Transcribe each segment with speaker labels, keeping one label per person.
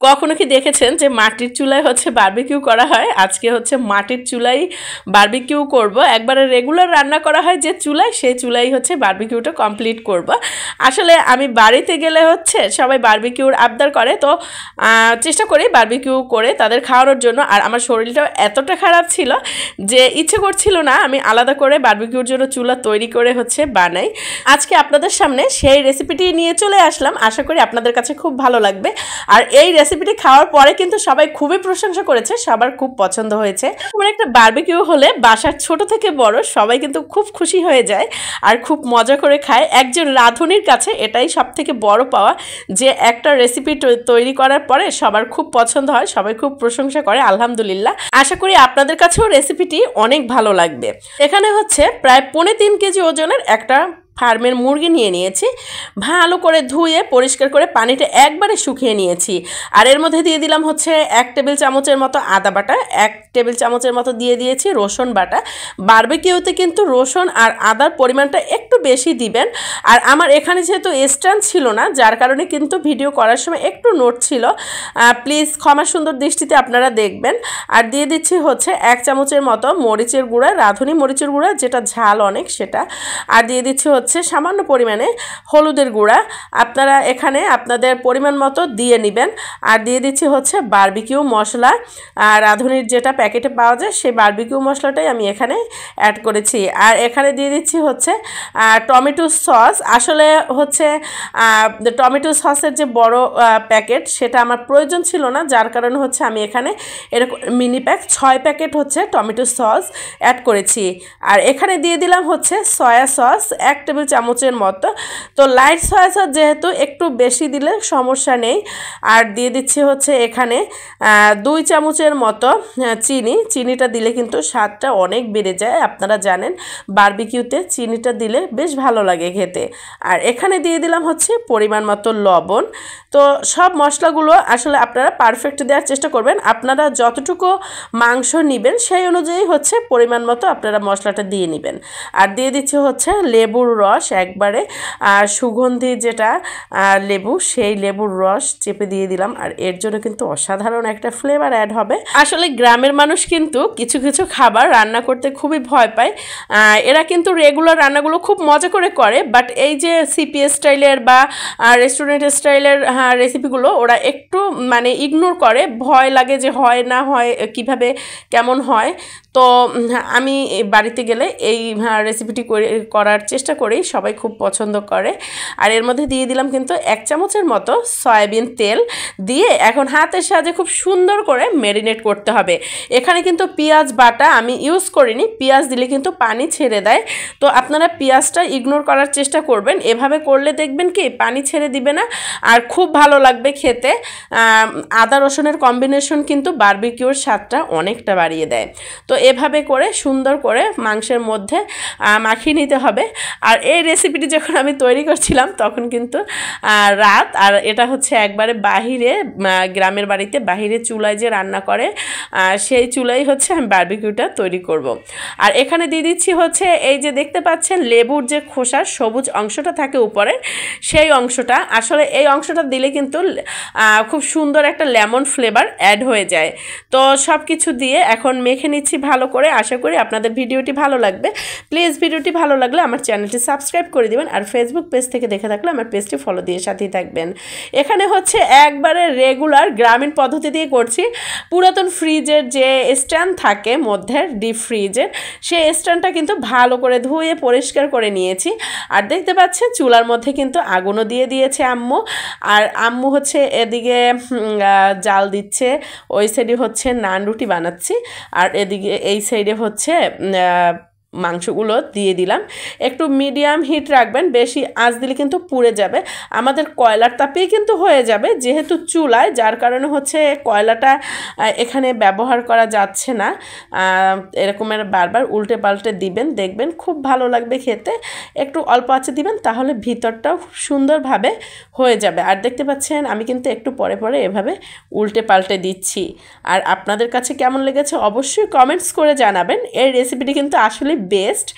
Speaker 1: কখনো কি দেখেছেন যে মাটির চুলায় হচ্ছে বারবিকিউ করা হয়? আজকে হচ্ছে মাটির চুলাই বারবিকিউ করব। একবারে রেগুলার রান্না করা হয় যে চুলায়, সেই চুলাই হচ্ছে বারবিকিউটা কমপ্লিট করব। আসলে আমি বাড়িতে গেলে হচ্ছে সবাই বারবিকিউর আবদার করে, তো চেষ্টা করি বারবিকিউ করে তাদের খাওয়ানোর জন্য। আর আমার শরীরটাও এতটা খারাপ ছিল যে ইচ্ছে করছিল না আমি আলাদা করে বারবিকিউর জন্য চুলা তৈরি করে হচ্ছে বানাই। আজকে আপনাদের সামনে সেই রেসিপিটি নিয়ে চলে আসলাম। আশা করি আপনাদের কাছে খুব ভালো লাগবে। আর এই রেসিপিটি খাওয়ার পরে কিন্তু সবাই খুবই প্রশংসা করেছে, সবার খুব পছন্দ হয়েছে। এমন একটা বারবিকিউ হলে বাসার ছোট থেকে বড় সবাই কিন্তু খুব খুশি হয়ে যায় আর খুব মজা করে খায়। একজন রাঁধুনির কাছে এটাই সব থেকে বড় পাওয়া, যে একটা রেসিপি তৈরি করার পরে সবার খুব পছন্দ হয়, সবাই খুব প্রশংসা করে। আলহামদুলিল্লাহ, আশা করি আপনাদের কাছেও রেসিপিটি অনেক ভালো লাগবে। এখানে হচ্ছে প্রায় 3.5 কেজি ওজনের একটা ফার্মের মুরগি নিয়ে নিয়েছি। ভালো করে ধুয়ে পরিষ্কার করে পানিটা একবারে শুকিয়ে নিয়েছি। আর এর মধ্যে দিয়ে দিলাম হচ্ছে 1 টেবিল চামচের মতো আদা বাটা, 1 টেবিল চামচের মতো দিয়ে দিয়েছি রসুন বাটা। বারবিকিউতে কিন্তু রসুন আর আদার পরিমাণটা একটু বেশি দিবেন। আর আমার এখানে যেহেতু স্ট্যান্ড ছিল না, যার কারণে কিন্তু ভিডিও করার সময় একটু নোট ছিল, প্লিজ ক্ষমা সুন্দর দৃষ্টিতে আপনারা দেখবেন। আর দিয়ে দিচ্ছি হচ্ছে 1 চামচের মতো মরিচের গুঁড়া, রাঁধুনি মরিচের গুঁড়া, যেটা ঝাল অনেক সেটা। আর দিয়ে দিচ্ছি হচ্ছে সামান্য পরিমাণে হলুদের গুঁড়া, আপনারা এখানে আপনাদের পরিমাণ মতো দিয়ে নেবেন। আর দিয়ে দিচ্ছি হচ্ছে বারবিকিউ মশলা, আর রাঁধুনির যেটা প্যাকেটে পাওয়া যায় সেই বারবিকিউ মশলাটাই আমি এখানে অ্যাড করেছি। আর এখানে দিয়ে দিচ্ছি হচ্ছে টমেটো সস। আসলে হচ্ছে টমেটো সসের যে বড় প্যাকেট সেটা আমার প্রয়োজন ছিল না, যার কারণে হচ্ছে আমি এখানে এরকম মিনি প্যাক 6 প্যাকেট হচ্ছে টমেটো সস অ্যাড করেছি। আর এখানে দিয়ে দিলাম হচ্ছে সয়া সস 1 টেবিল চামচের মতো। তো লাইট সয়া সস যেহেতু একটু বেশি দিলে সমস্যা নেই। আর দিয়ে দিচ্ছি হচ্ছে এখানে 2 চামচের মতো চিনিটা দিলে কিন্তু স্বাদটা অনেক বেড়ে যায়, আপনারা জানেন বারবিকিউতে চিনিটা দিলে বেশ ভালো লাগে খেতে। আর এখানে দিয়ে দিলাম হচ্ছে পরিমাণ মতো লবণ। তো সব মশলাগুলো আসলে আপনারা পারফেক্ট দেওয়ার চেষ্টা করবেন। আপনারা যতটুকু মাংস নেবেন সেই অনুযায়ী হচ্ছে পরিমাণ মতো আপনারা মশলাটা দিয়ে নেবেন। আর দিয়ে দিচ্ছি হচ্ছে লেবুর রস, একবারে সুগন্ধি যেটা লেবু, সেই লেবুর রস চেপে দিয়ে দিলাম। আর এর জন্য কিন্তু অসাধারণ একটা ফ্লেভার অ্যাড হবে। আসলে গ্রামের মানুষ কিন্তু কিছু কিছু খাবার রান্না করতে খুবই ভয় পায়। এরা কিন্তু রেগুলার রান্নাগুলো খুব মজা করে, বাট এই যে সিপিএস স্টাইলের বা রেস্টুরেন্ট স্টাইলের রেসিপিগুলো ওরা একটু মানে ইগনোর করে, ভয় লাগে যে হয় না হয় কিভাবে কেমন হয়। তো আমি বাড়িতে গেলে এই রেসিপিটি করার চেষ্টা করি, সবাই খুব পছন্দ করে। আর এর মধ্যে দিয়ে দিলাম কিন্তু 1 চামচের মতো সয়াবিন তেল দিয়ে এখন হাতের সাহায্যে খুব সুন্দর করে ম্যারিনেট করতে হবে। এখানে কিন্তু পেঁয়াজ বাটা আমি ইউজ করিনি, পেঁয়াজ দিলে কিন্তু পানি ছেড়ে দেয়। তো আপনারা পেঁয়াজটা ইগনোর করার চেষ্টা করবেন, এভাবে করলে দেখবেন কি পানি ছেড়ে দিবে না আর খুব ভালো লাগবে খেতে। আদা রসুনের কম্বিনেশন কিন্তু বারবিকিউর স্বাদটা অনেকটা বাড়িয়ে দেয়। তো এভাবে করে সুন্দর করে মাংসের মধ্যে মাখিয়ে নিতে হবে। আর এই রেসিপিটি যখন আমি তৈরি করছিলাম তখন কিন্তু রাত, আর এটা হচ্ছে একবারে বাহিরে, গ্রামের বাড়িতে বাহিরে চুলায় যে রান্না করে সেই চুলাই হচ্ছে আমি বারবিকিউটা তৈরি করব। আর এখানে দিয়ে দিচ্ছি হচ্ছে এই যে দেখতে পাচ্ছেন লেবুর যে খোসার সবুজ অংশটা থাকে উপরে, সেই অংশটা, আসলে এই অংশটা দিলে কিন্তু খুব সুন্দর একটা লেমন ফ্লেভার অ্যাড হয়ে যায়। তো সব কিছু দিয়ে এখন মেখে নিচ্ছি ভালো করে। আশা করি আপনাদের ভিডিওটি ভালো লাগবে। প্লিজ ভিডিওটি ভালো লাগলে আমার চ্যানেলটি সাবস্ক্রাইব করে দিবেন। আর ফেসবুক পেজ থেকে দেখে থাকলে আমার পেজটি ফলো দিয়ে সাথেই থাকবেন। এখানে হচ্ছে একবারে রেগুলার গ্রামীণ পদ্ধতি দিয়ে করছি। পুরাতন ফ্রিজের যে স্ট্যান্ড থাকে মধ্যে, ডিপ ফ্রিজের, সেই স্ট্যান্ডটা কিন্তু ভালো করে ধুয়ে পরিষ্কার করে নিয়েছি। আর দেখতে পাচ্ছেন চুলার মধ্যে কিন্তু আগুনও দিয়ে দিয়েছে আম্মু। আর আম্মু হচ্ছে এদিকে জাল দিচ্ছে, ওই সাইডে হচ্ছে নান রুটি বানাচ্ছি, আর এদিকে এই সাইডে হচ্ছে মাংসগুলো দিয়ে দিলাম। একটু মিডিয়াম হিট রাখবেন, বেশি আঁচ দিলে কিন্তু পুড়ে যাবে। আমাদের কয়লার তাপেই কিন্তু হয়ে যাবে যেহেতু চুলায়, যার কারণে হচ্ছে কয়লাটা এখানে ব্যবহার করা যাচ্ছে না। এরকমের বারবার উল্টে পাল্টে দিবেন, দেখবেন খুব ভালো লাগবে খেতে। একটু অল্প আঁচে দিবেন, তাহলে ভিতরটাও খুব সুন্দরভাবে হয়ে যাবে। আর দেখতে পাচ্ছেন আমি কিন্তু একটু পরে পরে এভাবে উল্টে পাল্টে দিচ্ছি। আর আপনাদের কাছে কেমন লেগেছে অবশ্যই কমেন্টস করে জানাবেন। এই রেসিপিটি কিন্তু আসলে বেস্ট।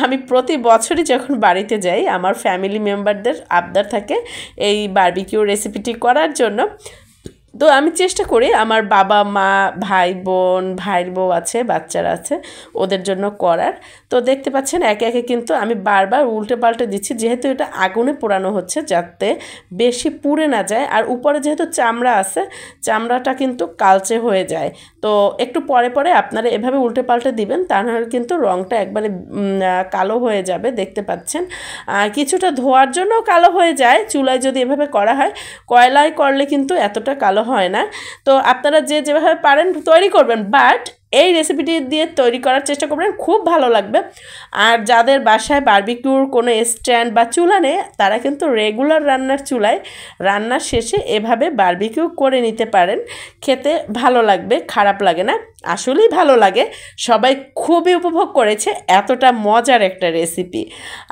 Speaker 1: আমি প্রতি বছরই যখন বাড়িতে যাই আমার ফ্যামিলি মেম্বারদের আবদার থাকে এই বারবিকিউ রেসিপিটি করার জন্য। তো আমি চেষ্টা করি আমার বাবা মা ভাই বোন ভাইয়ের বউ আছে বাচ্চারা আছে ওদের জন্য করার। তো দেখতে পাচ্ছেন একে একে কিন্তু আমি বারবার উল্টে পাল্টে দিচ্ছি, যেহেতু এটা আগুনে পোড়ানো হচ্ছে যাতে বেশি পুড়ে না যায়, আর উপরে যেহেতু চামড়া আছে চামড়াটা কিন্তু কালচে হয়ে যায়। তো একটু পরে পরে আপনারা এভাবে উল্টে পাল্টে দিবেন, তা নাহলে কিন্তু রঙটা একবারে কালো হয়ে যাবে। দেখতে পাচ্ছেন কিছুটা ধোয়ার জন্য কালো হয়ে যায় চুলায় যদি এভাবে করা হয়, কয়লায় করলে কিন্তু এতটা কালো হয় না। তো আপনারা যে যেভাবে পারেন তৈরি করবেন, বাট এই রেসিপিটি দিয়ে তৈরি করার চেষ্টা করবেন, খুব ভালো লাগবে। আর যাদের বাসায় বারবিকিউর কোনো স্ট্যান্ড বা চুলা নেই তারা কিন্তু রেগুলার রান্নার চুলায় রান্নার শেষে এভাবে বারবিকিউ করে নিতে পারেন, খেতে ভালো লাগবে, খারাপ লাগে না, আসলেই ভালো লাগে। সবাই খুবই উপভোগ করেছে, এতটা মজার একটা রেসিপি।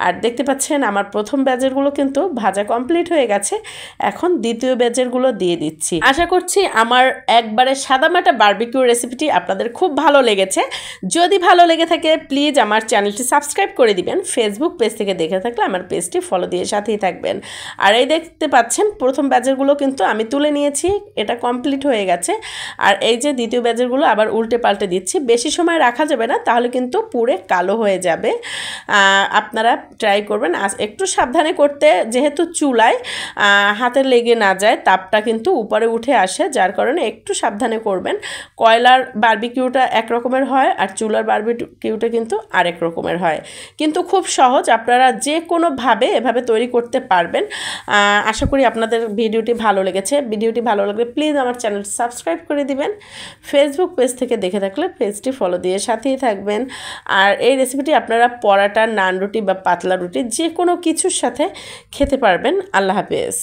Speaker 1: আর দেখতে পাচ্ছেন আমার প্রথম ব্যাচেরগুলো কিন্তু ভাজা কমপ্লিট হয়ে গেছে, এখন দ্বিতীয় ব্যাচেরগুলো দিয়ে দিচ্ছি। আশা করছি আমার একবারে সাদামাটা বারবিকিউ রেসিপিটি আপনাদের খুব ভালো লেগেছে। যদি ভালো লেগে থাকে প্লিজ আমার চ্যানেলটি সাবস্ক্রাইব করে দিবেন। ফেসবুক পেজ থেকে দেখে থাকলে আমার পেজটি ফলো দিয়ে সাথেই থাকবেন। আর এই দেখতে পাচ্ছেন প্রথম ব্যাচেরগুলো কিন্তু আমি তুলে নিয়েছি, এটা কমপ্লিট হয়ে গেছে। আর এই যে দ্বিতীয় ব্যাচেরগুলো আবার উল্টে পাল্টে দিচ্ছি, বেশি সময় রাখা যাবে না তাহলে কিন্তু পুরে কালো হয়ে যাবে। আপনারা ট্রাই করবেন একটু সাবধানে করতে, যেহেতু চুলায় হাতে লেগে না যায়, তাপটা কিন্তু উপরে উঠে আসে, যার কারণে একটু সাবধানে করবেন। কয়লার বারবিকিউটা এক রকমের হয় আর চুলার বারবিকিউটা কিন্তু আরেক রকমের হয়, কিন্তু খুব সহজ, আপনারা যে কোনোভাবে এভাবে তৈরি করতে পারবেন। আশা করি আপনাদের ভিডিওটি ভালো লেগেছে। ভিডিওটি ভালো লাগলে প্লিজ আমার চ্যানেলটি সাবস্ক্রাইব করে দিবেন। ফেসবুক পেজ থেকে দেখে থাকলে পেজটি ফলো দিয়ে সাথেই থাকবেন। আর এই রেসিপিটি আপনারা পরাটা, নান রুটি বা পাতলা রুটি যে কোনো কিছুর সাথে খেতে পারবেন। আল্লাহ হাফেজ।